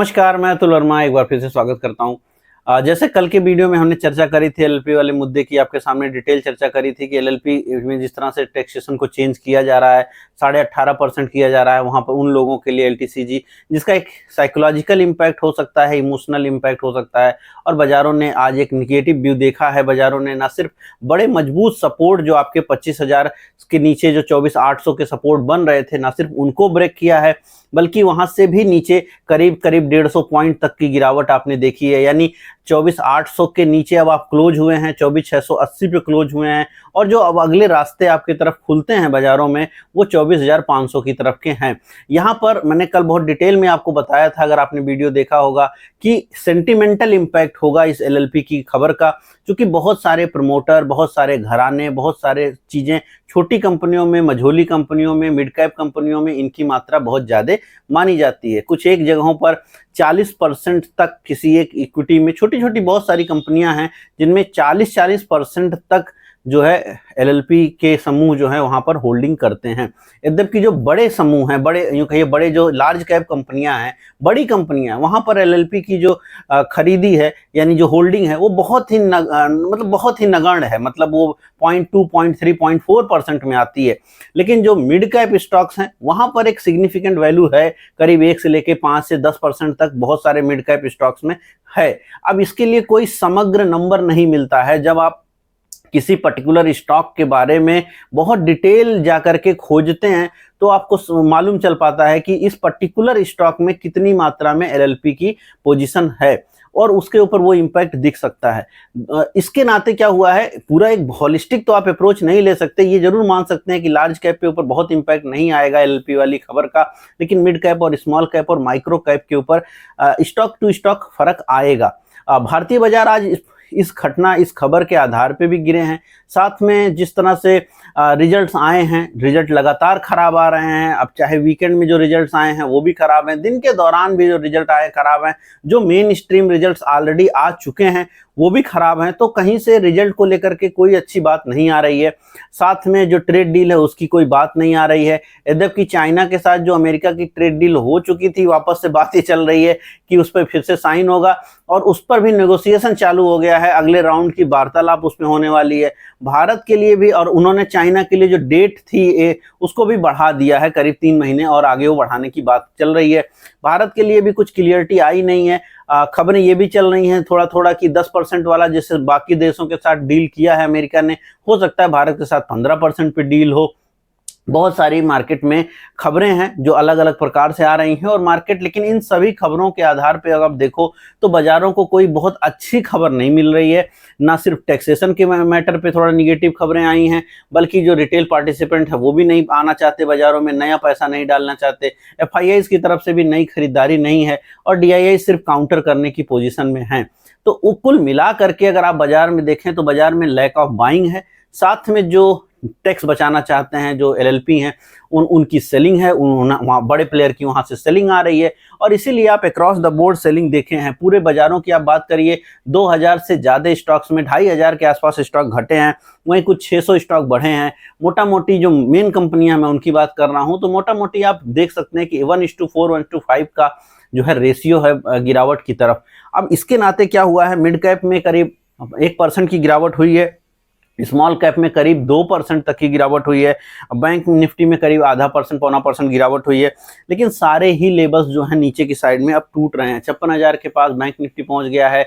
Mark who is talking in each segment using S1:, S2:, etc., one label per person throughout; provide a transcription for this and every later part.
S1: नमस्कार, मैं अतुल वर्मा एक बार फिर से स्वागत करता हूं। जैसे कल के वीडियो में हमने चर्चा करी थी एलएलपी वाले मुद्दे की, आपके सामने डिटेल चर्चा करी थी कि एलएलपी में जिस तरह से टैक्सेशन को चेंज किया जा रहा है, 18.5% किया जा रहा है वहां पर उन लोगों के लिए एलटीसीजी, जिसका एक साइकोलॉजिकल इम्पैक्ट हो सकता है, इमोशनल इम्पैक्ट हो सकता है। और बाजारों ने आज एक निगेटिव व्यू देखा है। बाजारों ने ना सिर्फ बड़े मजबूत सपोर्ट जो आपके 25,000 के नीचे जो 24,800 के सपोर्ट बन रहे थे, ना सिर्फ उनको ब्रेक किया है, बल्कि वहां से भी नीचे करीब करीब 150 पॉइंट तक की गिरावट आपने देखी है। यानी 24,800 के नीचे अब आप क्लोज हुए हैं, 24,680 पे क्लोज हुए हैं। और जो अब अगले रास्ते आपकी तरफ खुलते हैं बाजारों में, वो 24,500 की तरफ के हैं। यहाँ पर मैंने कल बहुत डिटेल में आपको बताया था, अगर आपने वीडियो देखा होगा, कि सेंटिमेंटल इम्पैक्ट होगा इस एलएलपी की खबर का, क्योंकि बहुत सारे प्रमोटर, बहुत सारे घराने, बहुत सारे चीजें, छोटी कंपनियों में, मझोली कंपनियों में, मिड कैप कंपनियों में इनकी मात्रा बहुत ज्यादा मानी जाती है। कुछ एक जगहों पर 40% तक किसी एक इक्विटी में, छोटी छोटी बहुत सारी कंपनियां हैं जिनमें 40% तक जो है एलएलपी के समूह जो है वहां पर होल्डिंग करते हैं। यद्यपि जो बड़े समूह हैं, बड़े यूं कहिए बड़े जो लार्ज कैप कंपनियां हैं, बड़ी कंपनियां, वहां पर एलएलपी की जो खरीदी है, यानी जो होल्डिंग है, वो बहुत ही बहुत ही नगण्य है। मतलब वो 0.2, 0.3, 0.4% में आती है। लेकिन जो मिड कैप स्टॉक्स हैं वहां पर एक सिग्निफिकेंट वैल्यू है, करीब 1 से लेके 5 से 10% तक बहुत सारे मिड कैप स्टॉक्स में है। अब इसके लिए कोई समग्र नंबर नहीं मिलता है। जब आप किसी पर्टिकुलर स्टॉक के बारे में बहुत डिटेल जाकर के खोजते हैं तो आपको मालूम चल पाता है कि इस पर्टिकुलर स्टॉक में कितनी मात्रा में एलएलपी की पोजीशन है, और उसके ऊपर वो इम्पैक्ट दिख सकता है। इसके नाते क्या हुआ है, पूरा एक होलिस्टिक तो आप अप्रोच नहीं ले सकते। ये जरूर मान सकते हैं कि लार्ज कैप के ऊपर बहुत इम्पैक्ट नहीं आएगा एलएलपी वाली खबर का, लेकिन मिड कैप और स्मॉल कैप और माइक्रो कैप के ऊपर स्टॉक टू स्टॉक फर्क आएगा। भारतीय बाजार आज इस खबर के आधार पे भी गिरे हैं। साथ में जिस तरह से रिजल्ट्स आए हैं, रिजल्ट लगातार खराब आ रहे हैं। अब चाहे वीकेंड में जो रिजल्ट्स आए हैं वो भी खराब हैं, दिन के दौरान भी जो रिजल्ट आए खराब हैं, जो मेन स्ट्रीम रिजल्ट्स ऑलरेडी आ चुके हैं वो भी खराब हैं। तो कहीं से रिजल्ट को लेकर के कोई अच्छी बात नहीं आ रही है। साथ में जो ट्रेड डील है उसकी कोई बात नहीं आ रही है। यद्यपि चाइना के साथ जो अमेरिका की ट्रेड डील हो चुकी थी, वापस से बातें चल रही है कि उस पर फिर से साइन होगा, और उस पर भी नेगोशिएशन चालू हो गया है। अगले राउंड की वार्तालाप उसमें होने वाली है भारत के लिए भी। और उन्होंने चाइना के लिए जो डेट थी उसको भी बढ़ा दिया है, करीब 3 महीने और आगे वो बढ़ाने की बात चल रही है। भारत के लिए भी कुछ क्लियरिटी आई नहीं है। खबरें ये भी चल रही हैं थोड़ा थोड़ा कि 10% वाला जैसे बाकी देशों के साथ डील किया है अमेरिका ने, हो सकता है भारत के साथ 15% पे डील हो। बहुत सारी मार्केट में खबरें हैं जो अलग अलग प्रकार से आ रही हैं, और मार्केट, लेकिन इन सभी खबरों के आधार पे अगर आप देखो तो बाजारों को कोई बहुत अच्छी खबर नहीं मिल रही है। ना सिर्फ टैक्सेशन के मैटर पे थोड़ा निगेटिव खबरें आई हैं, बल्कि जो रिटेल पार्टिसिपेंट है वो भी नहीं आना चाहते बाजारों में, नया पैसा नहीं डालना चाहते। एफआईआईज की तरफ से भी नई खरीदारी नहीं है, और डीआईआई सिर्फ काउंटर करने की पोजीशन में है। तो कुल मिला करके अगर आप बाजार में देखें तो बाजार में लैक ऑफ बाइंग है। साथ में जो टैक्स बचाना चाहते हैं जो एलएलपी हैं, उनकी सेलिंग है, वहाँ बड़े प्लेयर की वहाँ से सेलिंग आ रही है। और इसीलिए आप अक्रॉस द बोर्ड सेलिंग देखे हैं। पूरे बाजारों की आप बात करिए, 2000 से ज़्यादा स्टॉक्स में 2500 के आसपास स्टॉक घटे हैं, वहीं कुछ 600 स्टॉक बढ़े हैं। मोटा मोटी जो मेन कंपनियां मैं उनकी बात कर रहा हूँ, तो मोटा मोटी आप देख सकते हैं कि 1:4, 1:5 का जो है रेशियो है गिरावट की तरफ। अब इसके नाते क्या हुआ है, मिड कैप में करीब 1% की गिरावट हुई है, स्मॉल कैप में करीब 2% तक की गिरावट हुई है, बैंक निफ्टी में करीब 0.5%, 0.25% गिरावट हुई है। लेकिन सारे ही लेवल्स जो है नीचे की साइड में अब टूट रहे हैं। 56,000 के पास बैंक निफ्टी पहुंच गया है।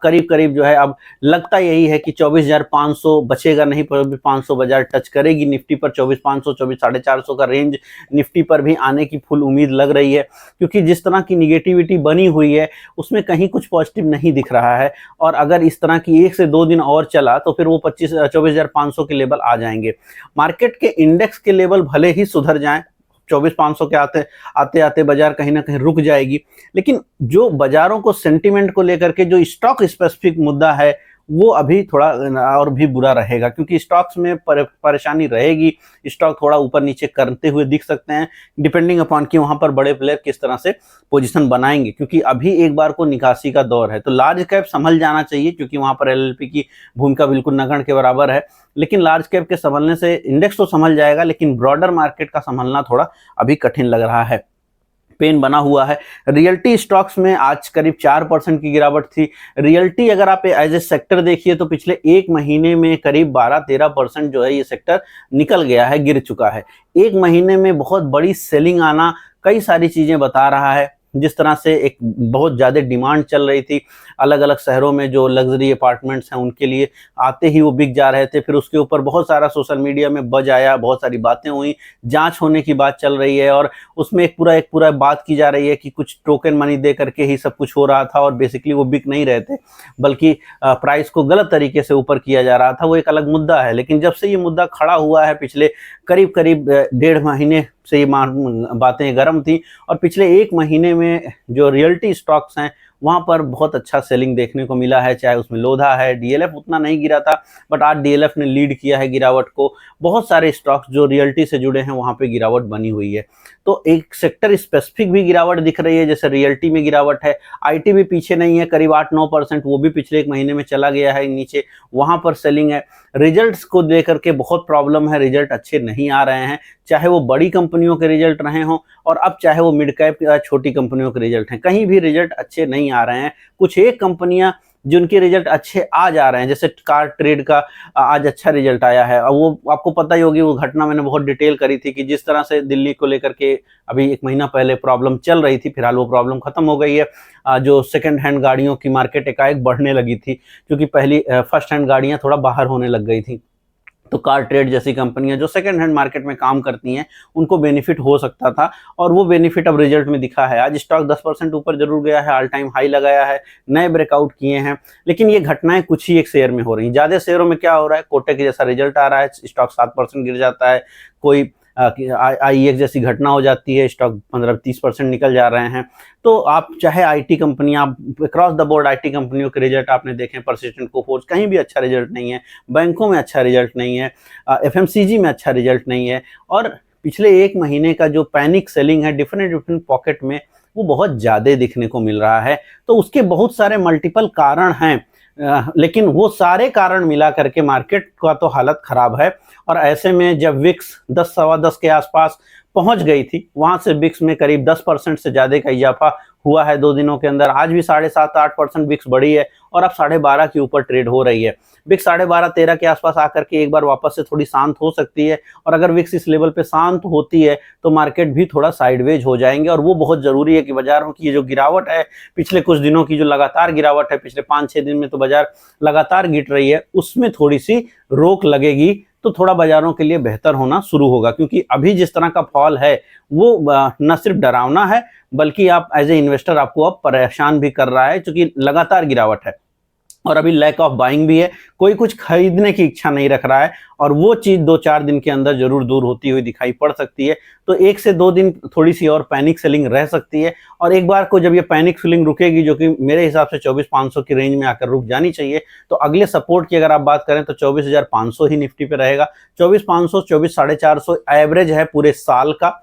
S1: करीब करीब जो है अब लगता यही है कि 24,500 बचेगा नहीं, पर 500 बाजार टच करेगी निफ्टी पर। 24,500, 24,450 का रेंज निफ्टी पर भी आने की फुल उम्मीद लग रही है, क्योंकि जिस तरह की निगेटिविटी बनी हुई है उसमें कहीं कुछ पॉजिटिव नहीं दिख रहा है। और अगर इस तरह की 1 से 2 दिन और चला तो फिर वो 24,500 के लेवल आ जाएंगे। मार्केट के इंडेक्स के लेवल भले ही सुधर जाएं, 24,500 के आते आते बाजार कहीं ना कहीं रुक जाएगी, लेकिन जो बाजारों को सेंटिमेंट को लेकर के जो स्टॉक स्पेसिफिक मुद्दा है वो अभी थोड़ा और भी बुरा रहेगा, क्योंकि स्टॉक्स में परेशानी रहेगी। स्टॉक थोड़ा ऊपर नीचे करते हुए दिख सकते हैं, डिपेंडिंग अपॉन कि वहां पर बड़े प्लेयर किस तरह से पोजीशन बनाएंगे, क्योंकि अभी एक बार को निकासी का दौर है। तो लार्ज कैप संभल जाना चाहिए, क्योंकि वहां पर एलएलपी की भूमिका बिल्कुल नगण्य के बराबर है। लेकिन लार्ज कैप के संभलने से इंडेक्स तो संभल जाएगा, लेकिन ब्रॉडर मार्केट का संभलना थोड़ा अभी कठिन लग रहा है। पेन बना हुआ है। रियल्टी स्टॉक्स में आज करीब 4% की गिरावट थी। रियल्टी अगर आप एज ए सेक्टर देखिए तो पिछले एक महीने में करीब 12-13% जो है ये सेक्टर निकल गया है, गिर चुका है। एक महीने में बहुत बड़ी सेलिंग आना कई सारी चीजें बता रहा है। जिस तरह से एक बहुत ज़्यादा डिमांड चल रही थी, अलग अलग शहरों में जो लग्जरी अपार्टमेंट्स हैं उनके लिए आते ही वो बिक जा रहे थे। फिर उसके ऊपर बहुत सारा सोशल मीडिया में बज आया, बहुत सारी बातें हुई, जांच होने की बात चल रही है और उसमें एक पूरा बात की जा रही है कि कुछ टोकन मनी दे करके ही सब कुछ हो रहा था और बेसिकली वो बिक नहीं रहे थे, बल्कि प्राइस को गलत तरीके से ऊपर किया जा रहा था। वो एक अलग मुद्दा है। लेकिन जब से ये मुद्दा खड़ा हुआ है, पिछले करीब 1.5 महीने से ये बातें गर्म थी और पिछले एक महीने में जो रियल्टी स्टॉक्स हैं वहां पर बहुत अच्छा सेलिंग देखने को मिला है। चाहे उसमें लोधा है, डीएलएफ उतना नहीं गिरा था, बट आज डीएलएफ ने लीड किया है गिरावट को। बहुत सारे स्टॉक्स जो रियल्टी से जुड़े हैं वहां पे गिरावट बनी हुई है। तो एक सेक्टर स्पेसिफिक भी गिरावट दिख रही है, जैसे रियल्टी में गिरावट है। आईटी भी पीछे नहीं है, करीब 8-9%, वो भी पिछले एक महीने में चला गया है नीचे, वहां पर सेलिंग है। रिजल्ट्स को लेकर के बहुत प्रॉब्लम है, रिजल्ट अच्छे नहीं आ रहे हैं, चाहे वो बड़ी कंपनियों के रिजल्ट रहे हों और अब चाहे वो मिड कैप या छोटी कंपनियों के रिजल्ट हैं, कहीं भी रिजल्ट अच्छे नहीं आ रहे हैं। कुछ एक कंपनियां जिनके रिजल्ट अच्छे आ जा रहे हैं, जैसे कार ट्रेड का आज अच्छा रिजल्ट आया है। और वो आपको पता ही होगी, वो घटना मैंने बहुत डिटेल करी थी कि जिस तरह से दिल्ली को लेकर के अभी एक महीना पहले प्रॉब्लम चल रही थी, फिलहाल वो प्रॉब्लम खत्म हो गई है। जो सेकंड हैंड गाड़ियों की मार्केट एकाएक बढ़ने लगी थी, क्योंकि पहली फर्स्ट हैंड गाड़ियां थोड़ा बाहर होने लग गई थी। तो कार ट्रेड जैसी कंपनियां जो सेकंड हैंड मार्केट में काम करती हैं उनको बेनिफिट हो सकता था और वो बेनिफिट अब रिजल्ट में दिखा है। आज स्टॉक 10% ऊपर जरूर गया है, ऑल टाइम हाई लगाया है, नए ब्रेकआउट किए हैं, लेकिन ये घटनाएं कुछ ही एक शेयर में हो रही हैं। ज्यादा शेयरों में क्या हो रहा है, कोटक जैसा रिजल्ट आ रहा है, स्टॉक 7% गिर जाता है। कोई IEX जैसी घटना हो जाती है, स्टॉक 15-30% निकल जा रहे हैं। तो आप चाहे आईटी कंपनियां, क्रॉस द बोर्ड आईटी कंपनियों के रिजल्ट आपने देखें, परसिस्टेंट, कोफोर्ज, कहीं भी अच्छा रिजल्ट नहीं है, बैंकों में अच्छा रिजल्ट नहीं है, FMCG में अच्छा रिजल्ट नहीं है। और पिछले एक महीने का जो पैनिक सेलिंग है डिफरेंट पॉकेट में, वो बहुत ज़्यादा दिखने को मिल रहा है। तो उसके बहुत सारे मल्टीपल कारण हैं, लेकिन वो सारे कारण मिला करके मार्केट का तो हालत खराब है। और ऐसे में जब विक्स 10-10.15 के आसपास पहुंच गई थी, वहां से विक्स में करीब 10% से ज्यादा का इजाफा हुआ है 2 दिनों के अंदर। आज भी 7.5-8% विक्स बढ़ी है और अब 12.5 के ऊपर ट्रेड हो रही है। विक्स 12.5-13 के आसपास आकर के एक बार वापस से थोड़ी शांत हो सकती है, और अगर विक्स इस लेवल पे शांत होती है तो मार्केट भी थोड़ा साइडवेज हो जाएंगे। और वो बहुत जरूरी है कि बाजारों की ये जो गिरावट है, पिछले कुछ दिनों की जो लगातार गिरावट है, पिछले 5-6 दिन में तो बाजार लगातार गिर रही है, उसमें थोड़ी सी रोक लगेगी तो थोड़ा बाजारों के लिए बेहतर होना शुरू होगा। क्योंकि अभी जिस तरह का फॉल है वो न सिर्फ डरावना है, बल्कि आप एज ए इन्वेस्टर आपको अब परेशान भी कर रहा है, क्योंकि लगातार गिरावट है और अभी लैक ऑफ बाइंग भी है, कोई कुछ खरीदने की इच्छा नहीं रख रहा है। और वो चीज 2-4 दिन के अंदर जरूर दूर होती हुई दिखाई पड़ सकती है। तो 1 से 2 दिन थोड़ी सी और पैनिक सेलिंग रह सकती है, और एक बार को जब ये पैनिक सेलिंग रुकेगी, जो कि मेरे हिसाब से 24,500 की रेंज में आकर रुक जानी चाहिए, तो अगले सपोर्ट की अगर आप बात करें तो 24,500 ही निफ्टी पे रहेगा। 24,500, 24,450 एवरेज है पूरे साल का,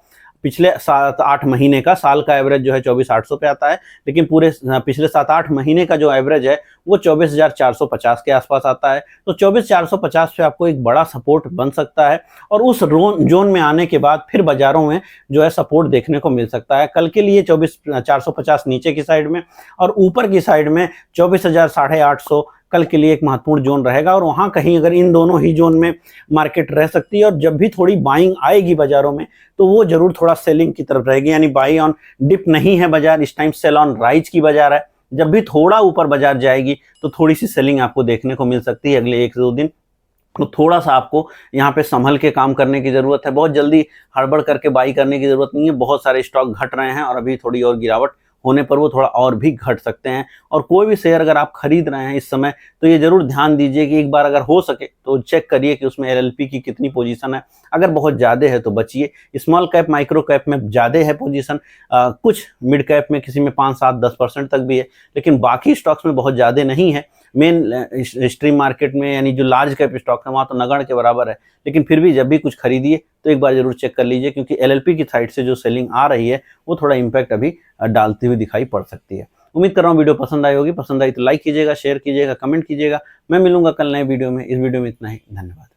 S1: पिछले 7-8 महीने का। साल का एवरेज जो है 24,800 पे आता है, लेकिन पूरे पिछले 7-8 महीने का जो एवरेज है वो 24,450 के आसपास आता है। तो 24,450 पे आपको एक बड़ा सपोर्ट बन सकता है, और उस जोन में आने के बाद फिर बाजारों में जो है सपोर्ट देखने को मिल सकता है। कल के लिए 24,450 नीचे की साइड में और ऊपर की साइड में 24,850 कल के लिए एक महत्वपूर्ण जोन रहेगा। और वहां कहीं अगर इन दोनों ही जोन में मार्केट रह सकती है, और जब भी थोड़ी बाइंग आएगी बाजारों में तो वो जरूर थोड़ा सेलिंग की तरफ रहेगी, यानी बाई ऑन डिप नहीं है बाजार, इस टाइम सेल ऑन राइज की बाजार है। जब भी थोड़ा ऊपर बाजार जाएगी तो थोड़ी सी सेलिंग आपको देखने को मिल सकती है अगले 1 से 2 दिन। तो थोड़ा सा आपको यहाँ पे संभल के काम करने की जरूरत है, बहुत जल्दी हड़बड़ करके बाई करने की जरूरत नहीं है। बहुत सारे स्टॉक घट रहे हैं और अभी थोड़ी और गिरावट होने पर वो थोड़ा और भी घट सकते हैं। और कोई भी शेयर अगर आप खरीद रहे हैं इस समय, तो ये जरूर ध्यान दीजिए कि एक बार अगर हो सके तो चेक करिए कि उसमें LLP की कितनी पोजीशन है। अगर बहुत ज़्यादा है तो बचिए। स्मॉल कैप, माइक्रो कैप में ज़्यादा है पोजीशन, कुछ मिड कैप में किसी में 5-7-10% तक भी है, लेकिन बाकी स्टॉक्स में बहुत ज़्यादा नहीं है। मेन स्ट्रीम मार्केट में यानी जो लार्ज कैप स्टॉक है वहाँ तो नगण्य के बराबर है, लेकिन फिर भी जब भी कुछ खरीदिए तो एक बार जरूर चेक कर लीजिए, क्योंकि LLP की साइड से जो सेलिंग आ रही है वो थोड़ा इम्पैक्ट अभी डालती हुई दिखाई पड़ सकती है। उम्मीद कर रहा हूँ वीडियो पसंद आई होगी। पसंद आई तो लाइक कीजिएगा, शेयर कीजिएगा, कमेंट कीजिएगा। मैं मिलूंगा कल नए वीडियो में। इस वीडियो में इतना ही, धन्यवाद।